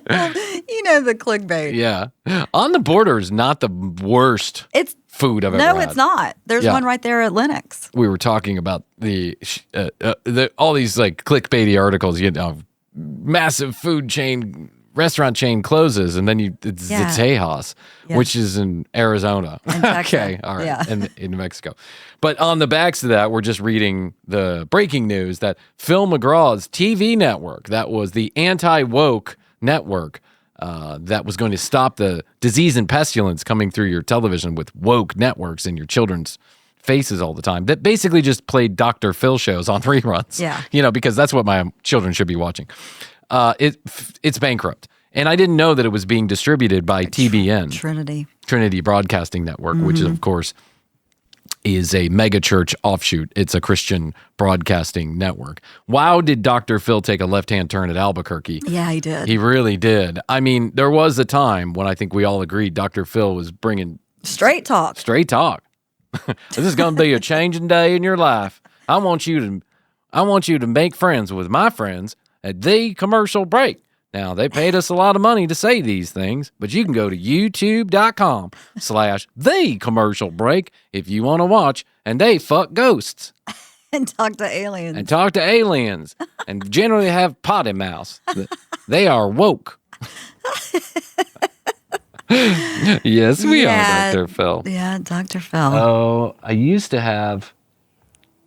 Well, you know the clickbait. Yeah. On the Border is not the worst food I've ever had. No, it's not. There's one right there at Lennox. We were talking about all these like clickbaity articles, you know, massive food chain, restaurant chain closes, and then it's Tejas, which is in Arizona. Okay, all right, Yeah. in New Mexico. But on the backs of that, we're just reading the breaking news that Phil McGraw's TV network, that was the anti-woke network, that was going to stop the disease and pestilence coming through your television with woke networks in your children's faces all the time, that basically just played Dr. Phil shows on reruns. Yeah. You know, because that's what my children should be watching. It's bankrupt. And I didn't know that it was being distributed by TBN. Trinity Broadcasting Network, which is, of course, is a mega church offshoot. It's a Christian broadcasting network. Wow, did Dr. Phil take a left-hand turn at Albuquerque? Yeah, he did. He really did. I mean, there was a time when I think we all agreed Dr. Phil was bringing straight talk. Straight talk. This is going to be a changing day in your life. I want you to make friends with my friends at the commercial break. Now, they paid us a lot of money to say these things, but you can go to youtube.com/the commercial break if you want to watch, and they fuck ghosts. And talk to aliens. And generally have potty mouths. They are woke. Yes, we are, Dr. Phil. Yeah, Dr. Phil. Oh, I used to have,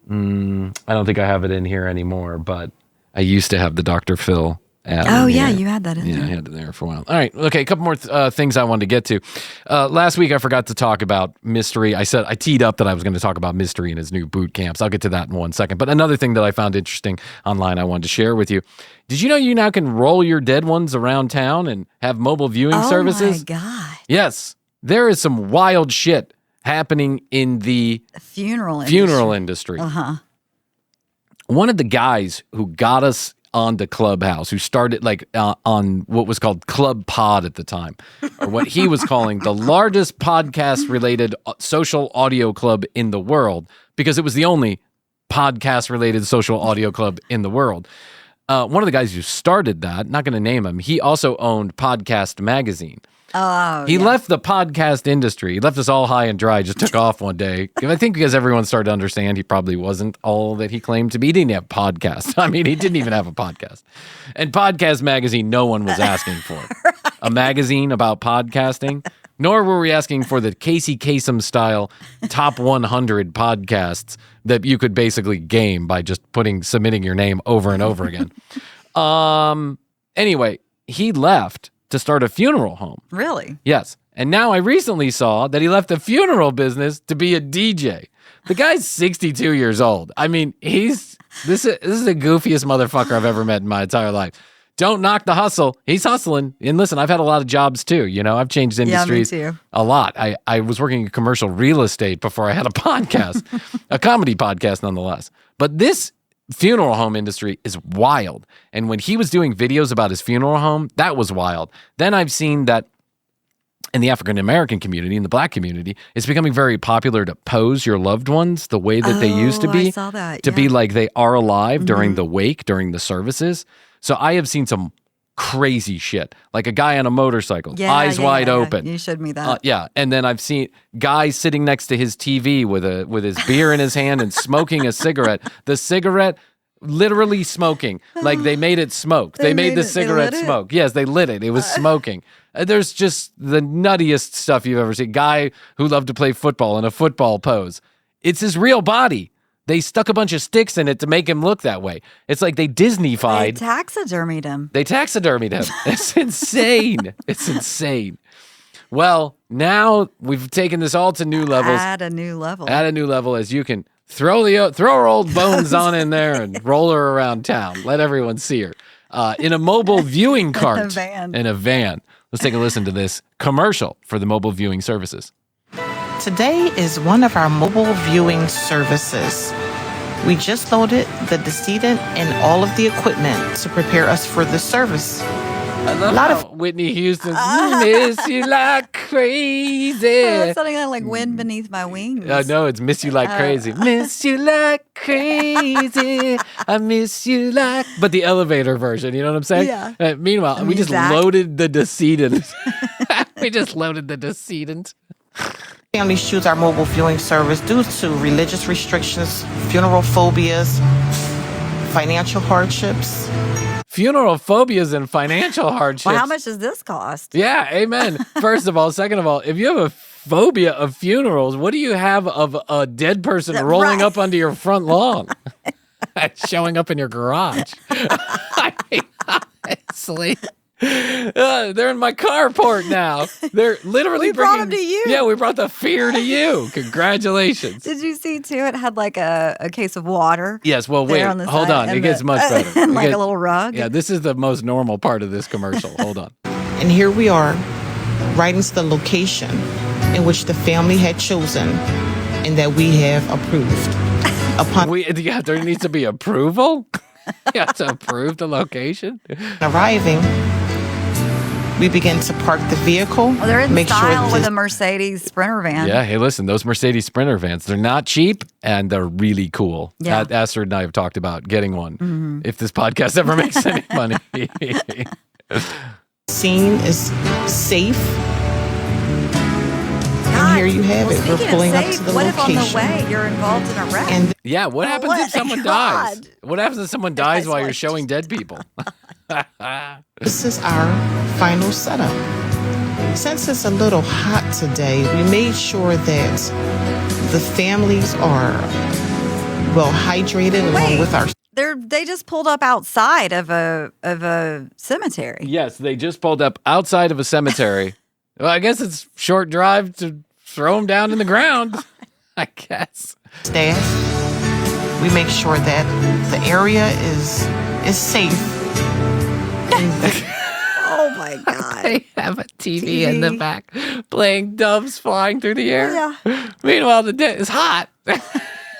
I don't think I have it in here anymore, but I used to have the Dr. Phil ad. Oh, yeah, you had that in there. Yeah, I had it there for a while. All right, okay, a couple more things I wanted to get to. Last week, I forgot to talk about Mystery. I teed up that I was going to talk about Mystery and his new boot camps. I'll get to that in 1 second. But another thing that I found interesting online I wanted to share with you. Did you know you now can roll your dead ones around town and have mobile viewing services? Oh, my God. Yes, there is some wild shit happening in the funeral industry. Uh-huh. One of the guys who got us onto Clubhouse, who started on what was called Club Pod at the time, or what he was calling the largest podcast-related social audio club in the world, because it was the only podcast-related social audio club in the world. One of the guys who started that, not going to name him, he also owned Podcast Magazine. He left the podcast industry. He left us all high and dry, just took off one day. I think because everyone started to understand he probably wasn't all that he claimed to be. He didn't have podcasts. I mean, he didn't even have a podcast. And Podcast Magazine, no one was asking for. A magazine about podcasting. Nor were we asking for the Casey Kasem style top 100 podcasts that you could basically game by just submitting your name over and over again. Anyway, he left to start a funeral home. Really? Yes. And now I recently saw that he left the funeral business to be a DJ. The guy's 62 years old. I mean, this is the goofiest motherfucker I've ever met in my entire life. Don't knock the hustle. He's hustling. And listen, I've had a lot of jobs too. You know, I've changed industries a lot. I was working in commercial real estate before I had a podcast, a comedy podcast nonetheless. But this funeral home industry is wild. And when he was doing videos about his funeral home, that was wild. Then I've seen that in the African American community, in the Black community, it's becoming very popular to pose your loved ones the way that they used to be. I saw that, to be like they are alive during the wake, during the services. So I have seen some crazy shit, like a guy on a motorcycle, eyes wide open. You showed me that. And then I've seen guys sitting next to his TV with his beer in his hand and smoking a cigarette. The cigarette literally smoking, like they made it smoke. They made the cigarette smoke. Yes, they lit it. It was smoking. There's just the nuttiest stuff you've ever seen. Guy who loved to play football in a football pose. It's his real body. They stuck a bunch of sticks in it to make him look that way. It's like they Disney-fied. They taxidermied him. It's insane. It's insane. Well, Now we've taken this all to new levels. At a new level. At a new level, as you can throw her old bones on in there and roll her around town. Let everyone see her in a mobile viewing cart. In a van. Let's take a listen to this commercial for the mobile viewing services. Today is one of our mobile viewing services. We just loaded the decedent and all of the equipment to prepare us for the service. I love how Whitney Houston's Miss You Like Crazy. Oh, it's something like Wind Beneath My Wings. No, it's Miss You Like Crazy. Miss You Like Crazy. I miss you like... But the elevator version, you know what I'm saying? Yeah. Meanwhile, we just loaded the decedent. Families choose our mobile viewing service due to religious restrictions, funeral phobias, financial hardships. Funeral phobias and financial hardships. Well, how much does this cost? Yeah, amen. First of all. Second of all, if you have a phobia of funerals, what do you have of a dead person rolling up onto your front lawn? Showing up in your garage. I mean, honestly. They're in my carport now. They're literally brought them to you. Yeah, we brought the fear to you. Congratulations. Did you see, too, it had like a case of water? Yes, well, wait, hold on. It gets much better. And like a little rug. Yeah, this is the most normal part of this commercial. Hold on. And here we are, right into the location in which the family had chosen and that we have approved. There needs to be approval? You have to approve the location? Arriving, we begin to park the vehicle. Well, they're in style with a Mercedes Sprinter van. Yeah, hey, listen, those Mercedes Sprinter vans, they're not cheap, and they're really cool. Yeah. Astrid and I have talked about getting one if this podcast ever makes any money. Scene is safe. And here you have it. We're pulling up to the what location. If on the way you're involved in a wreck? And yeah, what happens if someone dies? What happens if someone dies while you're showing dead people? this is our final setup. Since it's a little hot today, we made sure that the families are well hydrated along with our... They just pulled up outside of a cemetery. Yes, they just pulled up outside of a cemetery. Well, I guess it's short drive to throw them down in the ground, I guess. Staff, we make sure that the area is safe. Oh, my God. They have a TV in the back playing doves flying through the air. Yeah. Meanwhile, the day is hot.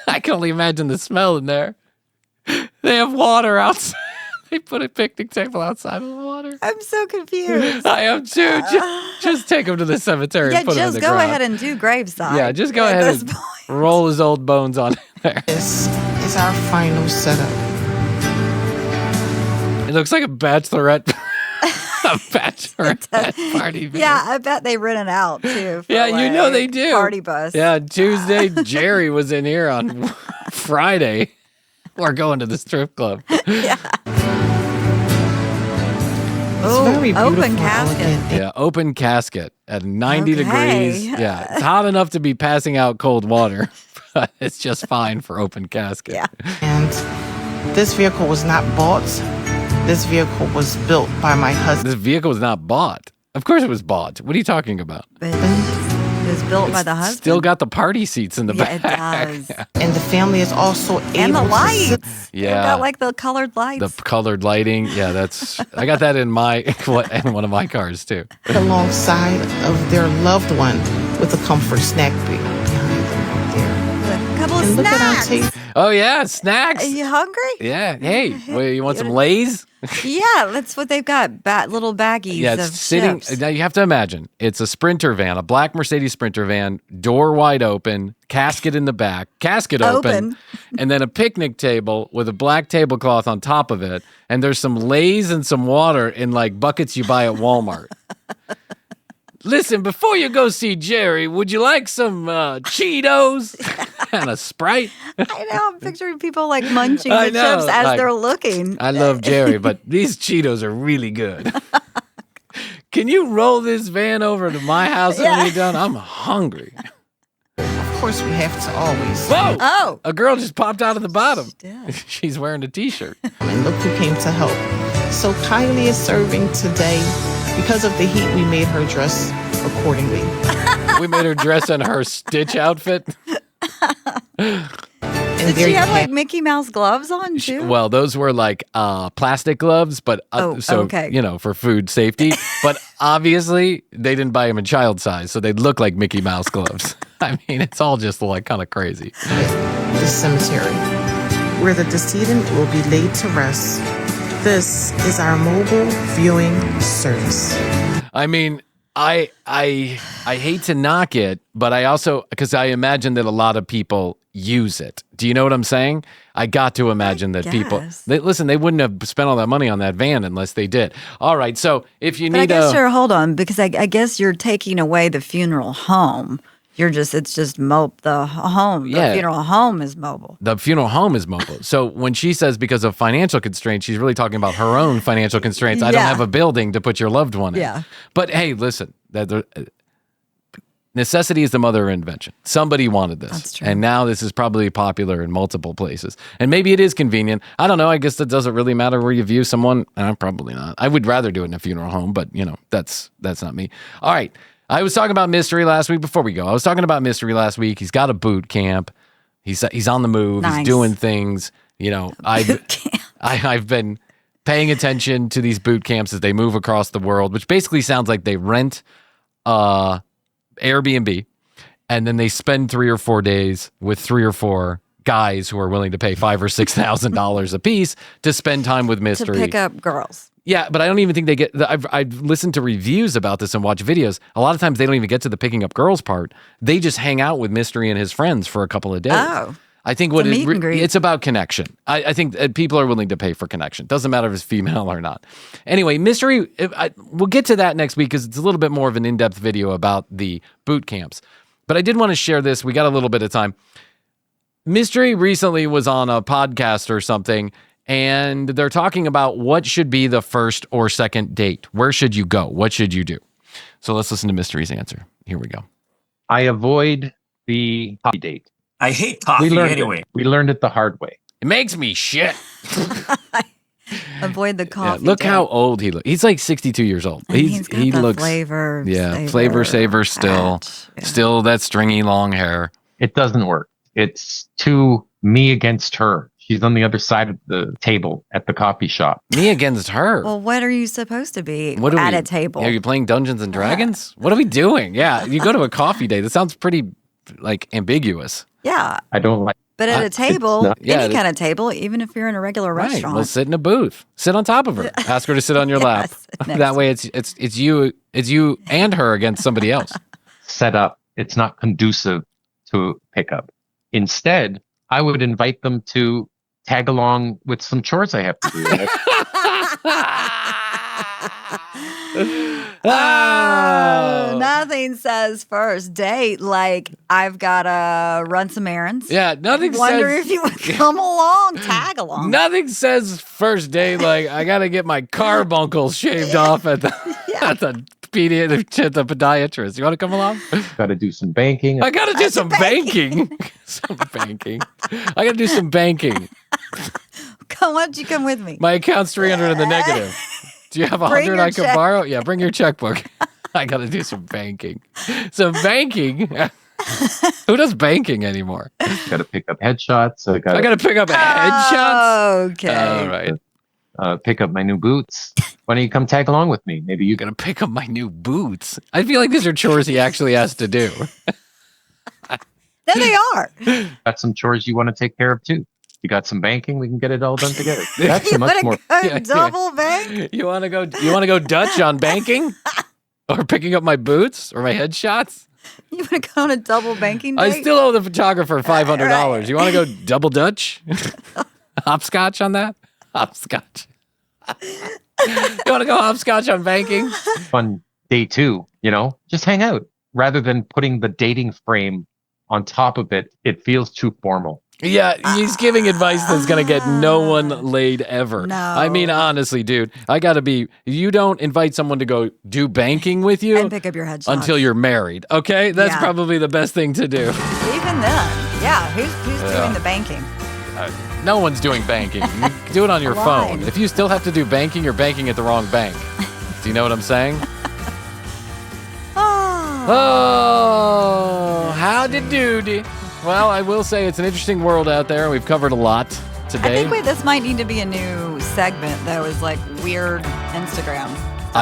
I can only imagine the smell in there. They have water outside. They put a picnic table outside of the water. I'm so confused. I am too. Just take him to the cemetery and put him on the ground. Just go ahead and do graveside. Yeah, just go ahead and roll his old bones on there. This is our final setup. It looks like a bachelorette party. Yeah, I bet they rent it out too. Yeah, you know they do. Party bus. Yeah, Tuesday, Jerry was in here on Friday. We're going to the strip club. Yeah. It's very beautiful. Open casket. Yeah, open casket at 90 degrees. Yeah, it's hot enough to be passing out cold water, but it's just fine for open casket. Yeah. And this vehicle was not bought. This vehicle was built by my husband. This vehicle was not bought. Of course it was bought. What are you talking about? It was built by the husband. Still got the party seats in the back. It does. And the family is also able and the to lights. Yeah. Got like the colored lights. The colored lighting. Yeah, I got that in one of my cars too. sit alongside of their loved one with a comfort snack behind them right there. A couple of And look at our snacks. table. Oh yeah, snacks. Are you hungry? Yeah. Hey, you want some Lay's? Yeah, that's what they've got. Little baggies Yeah, of it's sitting. chips. Now you have to imagine it's a Sprinter van, a black Mercedes Sprinter van, door wide open, casket in the back, casket open, and then a picnic table with a black tablecloth on top of it, and there's some Lay's and some water in like buckets you buy at Walmart. Listen, before you go see Jerry, would you like some Cheetos and a Sprite? I know. I'm picturing people like munching the chips as they're looking. I love Jerry, but these Cheetos are really good. Can you roll this van over to my house when you're done? I'm hungry. Of course, we have to always. Whoa! Oh. A girl just popped out of the bottom. She did. She's wearing a T-shirt. And look who came to help. So Kylie is serving today. Because of the heat, we made her dress accordingly. We made her dress in her Stitch outfit. And Did there she you have like have Mickey Mouse gloves on too? Well, those were like plastic gloves, but okay. for food safety. But obviously, they didn't buy them in child size, so they look like Mickey Mouse gloves. I mean, it's all just like kind of crazy. the cemetery, where the decedent will be laid to rest. This is our mobile viewing service. I mean, I hate to knock it, but I also, because I imagine that a lot of people use it. Do you know what I'm saying? I got to imagine that people, they wouldn't have spent all that money on that van unless they did. All right, so if you need hold on, because I guess you're taking away the funeral home. It's just the home. The funeral home is mobile. The funeral home is mobile. So when she says because of financial constraints, she's really talking about her own financial constraints. I don't have a building to put your loved one in. Yeah. But hey, listen, necessity is the mother of invention. Somebody wanted this. That's true. And now this is probably popular in multiple places. And maybe it is convenient. I don't know. I guess that doesn't really matter where you view someone. Probably not. I would rather do it in a funeral home, but that's not me. All right. I was talking about Mystery last week. Before we go, I was talking about Mystery last week. He's got a boot camp. He's on the move. Nice. He's doing things. I've been paying attention to these boot camps as they move across the world, which basically sounds like they rent Airbnb, and then they spend 3 or 4 days with 3 or 4 guys who are willing to pay $5,000 or $6,000 a piece to spend time with Mystery. To pick up girls. Yeah, but I don't even think they get. I've listened to reviews about this and watched videos. A lot of times they don't even get to the picking up girls part. They just hang out with Mystery and his friends for a couple of days. Oh, I think it's about connection. I think people are willing to pay for connection. Doesn't matter if it's female or not. Anyway, Mystery. We'll get to that next week because it's a little bit more of an in-depth video about the boot camps. But I did want to share this. We got a little bit of time. Mystery recently was on a podcast or something. And they're talking about what should be the first or second date. Where should you go? What should you do? So let's listen to Mystery's answer. Here we go. I avoid the coffee date. I hate coffee anyway. We learned it the hard way. It makes me shit. Avoid the coffee. Look how old he looks. He's like 62 years old. He looks flavor. Flavor saver still. Still that stringy long hair. It doesn't work. It's too me against her. She's on the other side of the table at the coffee shop. Me against her. Well, what are you supposed to be a table? Are you playing Dungeons and Dragons? What are we doing? Yeah, you go to a coffee date. That sounds pretty ambiguous. Yeah. I don't like. But at a table, any kind of table, even if you're in a regular restaurant. Right. Well, sit in a booth. Sit on top of her. Ask her to sit on your lap. That way, it's you and her against somebody else. Set up. It's not conducive to pickup. Instead, I would invite them to tag along with some chores I have to do. Nothing says first date like I've got to run some errands. Yeah, nothing Wonder says... if you would come along, tag along. Nothing says first date like I got to get my carbuncles shaved off at the podiatrist. You want to come along? Got to do some banking. I got to do some banking. Some banking. I got to do some banking. Why don't you come with me? My account's 300 in the negative. Do you have 100 I can borrow? Yeah, bring your checkbook. I got to do some banking. Some banking? Who does banking anymore? Got to pick up headshots. I got to pick up headshots? Okay. All right. Pick up my new boots. Why don't you come tag along with me? Maybe you gonna pick up my new boots. I feel like these are chores he actually has to do. No, they are. Got some chores you want to take care of too. You got some banking. We can get it all done together. That's a much more double bank. You want to go Dutch on banking, or picking up my boots or my headshots? You want to go on a double banking date? I still owe the photographer $500. Right. You want to go double Dutch? Hopscotch on that? Hopscotch. You want to go hopscotch on banking? Fun day 2, just hang out. Rather than putting the dating frame on top of it, it feels too formal. Yeah, he's giving advice that's going to get no one laid ever. No. I mean, honestly, dude, you don't invite someone to go do banking with you and pick up your headshot until you're married, okay? That's probably the best thing to do. Even then, yeah, who's doing the banking? No one's doing banking. You do it on your phone. If you still have to do banking, you're banking at the wrong bank. Do you know what I'm saying? Oh, howdy doody. Well, I will say it's an interesting world out there. We've covered a lot today. I think this might need to be a new segment, though, is like weird Instagram.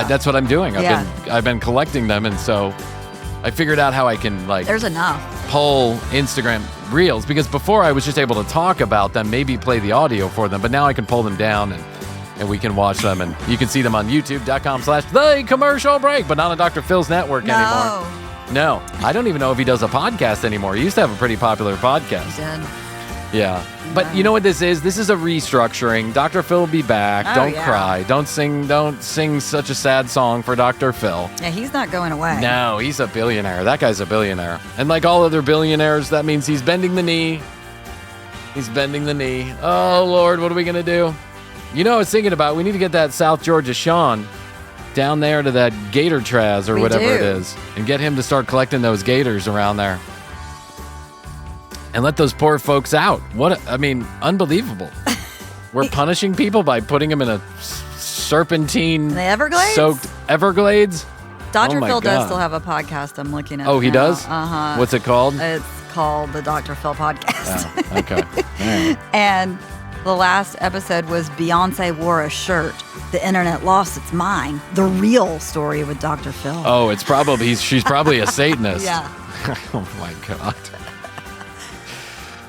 That's what I'm doing. I've been collecting them, and so I figured out how I can There's enough. Pull Instagram reels, because before I was just able to talk about them, maybe play the audio for them, but now I can pull them down and we can watch them, and you can see them on youtube.com/the commercial break, but not on Dr. Phil's network anymore. No, I don't even know if he does a podcast anymore. He used to have a pretty popular podcast. He did. Yeah. But you know what this is? This is a restructuring. Dr. Phil will be back. Don't cry. Don't sing such a sad song for Dr. Phil. Yeah, he's not going away. No, he's a billionaire. That guy's a billionaire. And like all other billionaires, that means he's bending the knee. He's bending the knee. Oh, Lord, what are we going to do? You know, I was thinking about, we need to get that South Georgia Sean down there to that gator traz or whatever it is, and get him to start collecting those gators around there. And let those poor folks out. Unbelievable. We're punishing people by putting them in a serpentine soaked Everglades. Dr. Phil does still have a podcast I'm looking at. Oh, he does? Uh-huh. What's it called? It's called the Dr. Phil Podcast. Oh, okay. Right. And the last episode was Beyonce wore a shirt. The internet lost its mind. The real story with Dr. Phil. Oh, she's probably a Satanist. Yeah. Oh my God.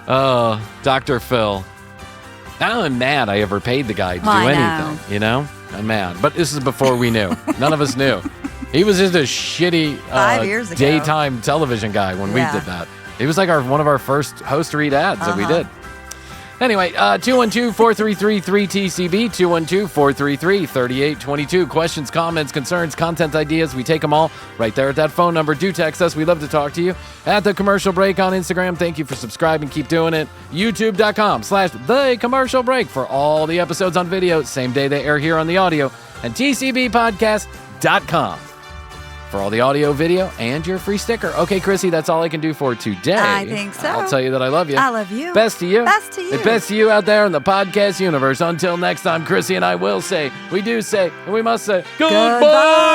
Oh, Dr. Phil. Now I'm mad I ever paid the guy to do anything. You know? I'm mad. But this is before we knew. None of us knew. He was just a shitty 5 years ago. daytime television guy when we did that. He was like one of our first host to read ads that we did. Anyway, 212-433-3TCB, 212-433-3822. Questions, comments, concerns, content ideas, we take them all right there at that phone number. Do text us. We'd love to talk to you. At The Commercial Break on Instagram. Thank you for subscribing. Keep doing it. YouTube.com/The Commercial Break for all the episodes on video. Same day they air here on the audio. And TCBpodcast.com for all the audio, video, and your free sticker. Okay, Krissy, that's all I can do for today. I think so. I'll tell you that I love you. I love you. Best to you. Best to you. And best to you out there in the podcast universe. Until next time, Krissy and I will say, we do say, and we must say, goodbye.